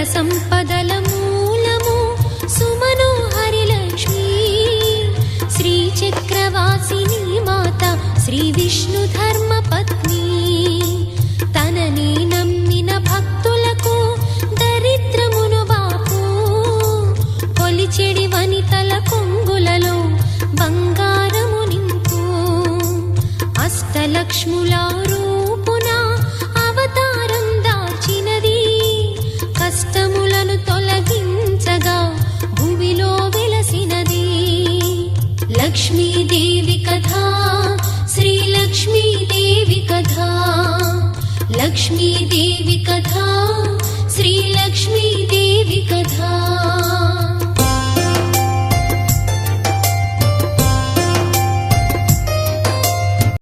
సంపదల మూలము సుమనోహరి లక్ష్మీ శ్రీచక్రవాసిని మాత శ్రీ విష్ణు ధర్మ పత్ని తనని నమ్మిన భక్తులకు దరిద్రమును బాపు కొలిచెడి వనితల కొంగులలో బంగారము నింపు అష్టలక్ష్ములారు